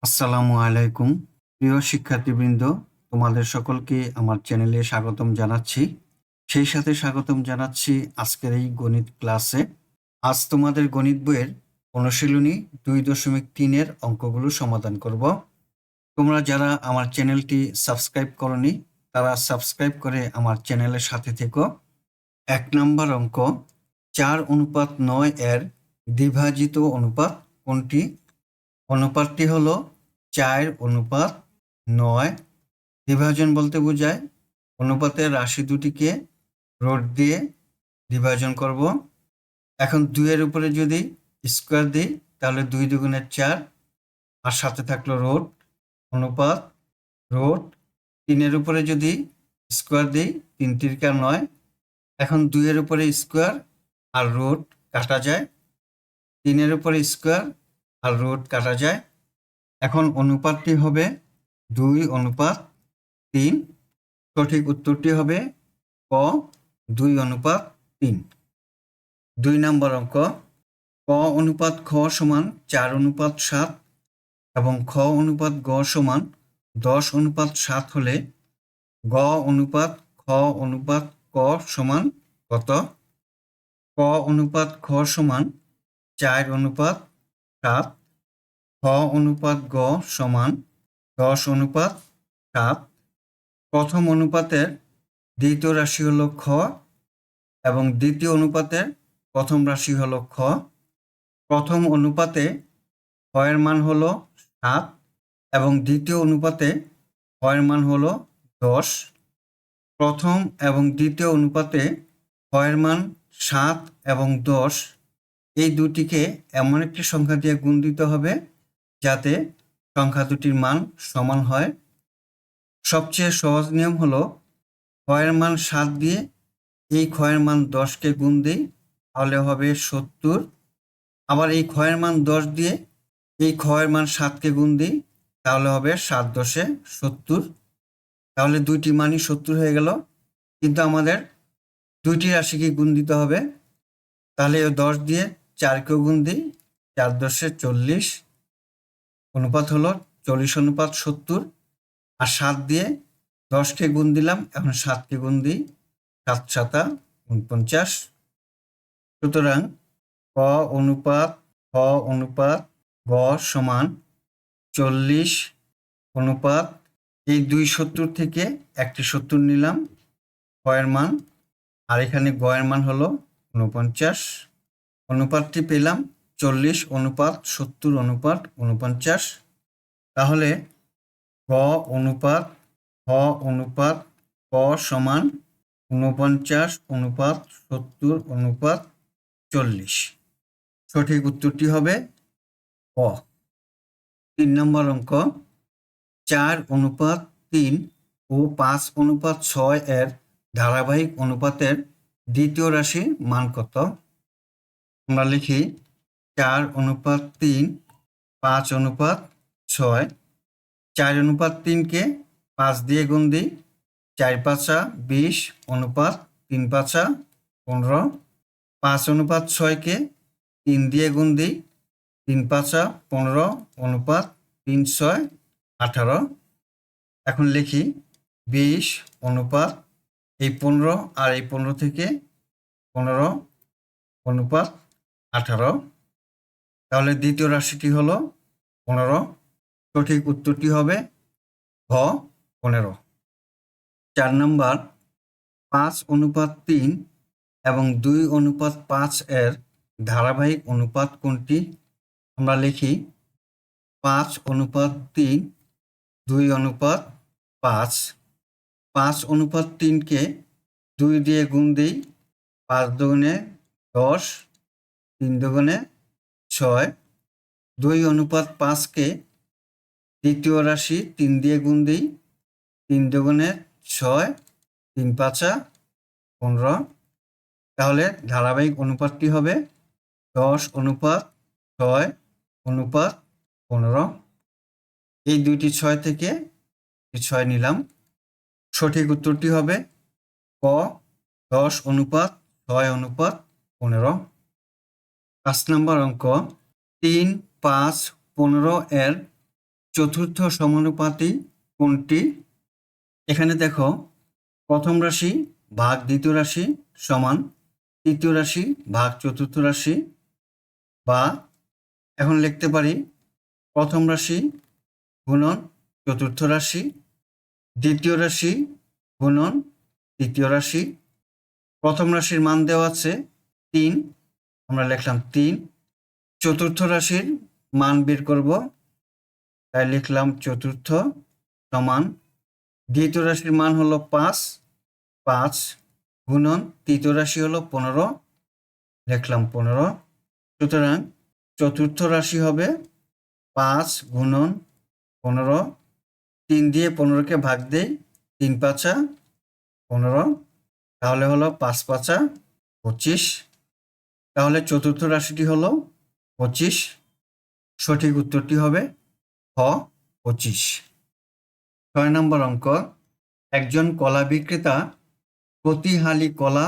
আসসালামু আলাইকুম। প্রিয় শিক্ষার্থীবৃন্দ, তোমাদের সকলকে আমার চ্যানেলে স্বাগতম জানাচ্ছি। সেই সাথে স্বাগতম জানাচ্ছি আজকের এই গণিত ক্লাসে। আজ তোমাদের গণিত বইয়ের অনুশীলনী 2.3 এর অঙ্কগুলো সমাধান করব। তোমরা যারা আমার চ্যানেলটি সাবস্ক্রাইব করনি তারা সাবস্ক্রাইব করে আমার চ্যানেলের সাথে থেকো। 1 নম্বর অঙ্ক, 4:9 এর দ্বিভাজিত অনুপাত কোনটি? অনুপাতটি হলো 4:9। বিভাজন বলতে বোঝায় অনুপাতের রাশি দুটিকে রুট দিয়ে বিভাজন করব। এখন 2 এর উপরে যদি স্কোয়ার দিই তাহলে 2 দুগুণে 4, আর সাথে থাকলো রুট, অনুপাত রুট। 3 এর উপরে যদি স্কোয়ার দিই 3 তিরিকা 9। এখন 2 এর উপরে স্কোয়ার আর রুট কাটা যায়, 3 এর উপরে স্কোয়ার আর রুট কাটা যায়। এখন অনুপাতটি হবে 2:3। সঠিক উত্তরটি হবে ক, 2:3। 2 নম্বর অঙ্ক, ক অনুপাত খ সমান 4:7 এবং খ অনুপাত গ সমান 10:7 হলে গ অনুপাত খ অনুপাত ক সমান কত? ক অনুপাত খ সমান 4:7, খ অনুপাত গ সমান 10:7। প্রথম অনুপাতের দ্বিতীয় রাশি হলো খ এবং দ্বিতীয় অনুপাতের প্রথম রাশি হলো খ। প্রথম অনুপাতে খ এর মান হলো 7 এবং দ্বিতীয় অনুপাতে খ এর মান হলো 10। প্রথম এবং দ্বিতীয় অনুপাতে খ এর মান 7 এবং 10, এই দুটিকে এমন একটি সংখ্যা দিয়ে গুণ দিতে হবে যাতে সংখ্যা দুটির মান সমান হয়। সবচেয়ে সহজ নিয়ম হলো খ এর মান 7 দিয়ে এই খ এর মান 10কে গুণ দিই, তাহলে হবে 70। আবার এই খ এর মান 10 দিয়ে এই খ এর মান 7কে গুণ দিই, তাহলে হবে 7 10 70। তাহলে দুইটি মানই 70 হয়ে গেল, কিন্তু আমাদের দুইটি রাশিকে গুণ দিতে হবে। তাহলে 10 দিয়ে 4কেও গুণ দিই, 4 10 40। অনুপাত হলো 40:70। আর 7 দিয়ে 10কে গুণ দিলাম, এখন 7কে গুণ দিই, 7 7 49। সুতরাং ক অনুপাত খ অনুপাত গ সমান 40 অনুপাত এই 270 থেকে একটি 70 নিলাম খ এর মান, আর এখানে গ এর মান হলো 49। অনুপাতটি পেলাম 40:70:49। তাহলে গ অনুপাত খ অনুপাত ক সমান 49:70:40। সঠিক উত্তরটি হবে ক। 3 নম্বর অঙ্ক, 4:3 ও 5:6 এর ধারাবাহিক অনুপাতের দ্বিতীয় রাশির মান কত? আমরা লিখি 4:3, 5:6। 4:3কে 5 দিয়ে গুণ দিই, 4 5 20 অনুপাত 3 5 15। 5:6কে 3 দিয়ে গুণ দিই, 3 5 15 অনুপাত 3 6 18। এখন লিখি 20 অনুপাত এই 15 আর এই 15 থেকে 15 অনুপাত 18। তাহলে দ্বিতীয় রাশিটি হলো 15। সঠিক উত্তরটি হবে ঘ, 15। 4 নম্বর, 5:3 এবং 2:5 এর ধারাবাহিক অনুপাত কোনটি? আমরা লিখি 5:3, 2:5। 5:3কে 2 দিয়ে গুণ দিই, 5 দুগুণে 10, 3 দুগুণে 6। 2:5কে দ্বিতীয় রাশি 3 দিয়ে গুণ দিই, 3 দুগুণে 6, 3 5 15। তাহলে ধারাবাহিক অনুপাতটি হবে 10:6:15। এই দুইটি 6 থেকে 6 নিলাম। সঠিক উত্তরটি হবে ক, 10:6:15। 5 নম্বর অঙ্ক, 3, 5, 15 এর চতুর্থ সমানুপাতি কোনটি? এখানে দেখো প্রথম রাশি ভাগ দ্বিতীয় রাশি সমান তৃতীয় রাশি ভাগ চতুর্থ রাশি, বা এখন লিখতে পারি প্রথম রাশি গুণন চতুর্থ রাশি, দ্বিতীয় রাশি গুণন তৃতীয় রাশি। প্রথম রাশির মান দেওয়া আছে 3, আমরা লিখলাম 3। চতুর্থ রাশির মান বের করব, তাই লিখলাম চতুর্থ সমান দ্বিতীয় রাশির মান হলো 5 গুণন তৃতীয় রাশি হলো 15, লিখলাম 15। সুতরাং চতুর্থ রাশি হবে 5 গুণন 15, 3 দিয়ে 15কে ভাগ দেই, 3 পাঁচা 15, তাহলে হলো 5 পাঁচা 25। তাহলে চতুর্থ রাশিটি হলো 25। সঠিক উত্তরটি হবে খ 25। 6 নম্বর অঙ্ক, একজন কলা বিক্রেতা প্রতি হালি কলা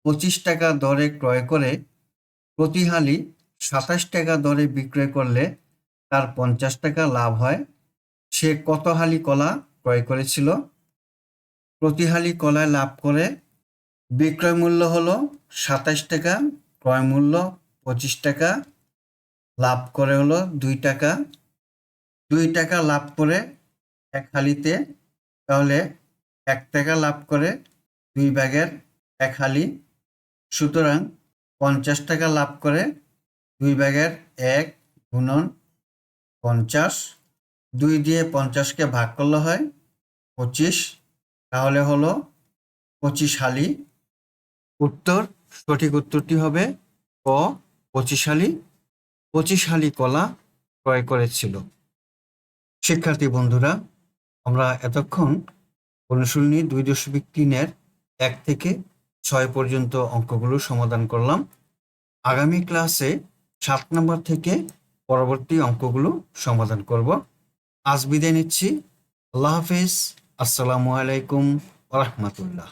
25 টাকা দরে ক্রয় করে প্রতি হালি 27 টাকা দরে বিক্রয় করলে তার 50 টাকা লাভ হয়। সে কত হালি কলা ক্রয় করেছিল? প্রতি হালি কলায় লাভ করে বিক্রয় মূল্য হলো 27 টাকা, ক্রয় মূল্য 25 টাকা, লাভ করে হলো 2 টাকা। 2 টাকা লাভ করে এক হালিতে, তাহলে 1 টাকা লাভ করে 2 ভাগের 1 হালি। সুতরাং 50 টাকা লাভ করে 2 ভাগের 1 গুণন 50, 2 দিয়ে 50কে ভাগ করলে হয় 25, তাহলে হলো 25 হালি। উত্তর, সঠিক উত্তরটি হবে ক 25 হালি। 25 হালি কলা ক্রয় করেছিল। শিক্ষার্থী বন্ধুরা, আমরা এতক্ষণ অনুশীলনী 2.3-এর 1 থেকে 6 পর্যন্ত অঙ্কগুলো সমাধান করলাম। আগামী ক্লাসে 7 নম্বর থেকে পরবর্তী অঙ্কগুলো সমাধান করব। আজ বিদায় নিচ্ছি। আল্লাহ হাফেজ। আসসালামু আলাইকুম ওয়া রাহমাতুল্লাহ।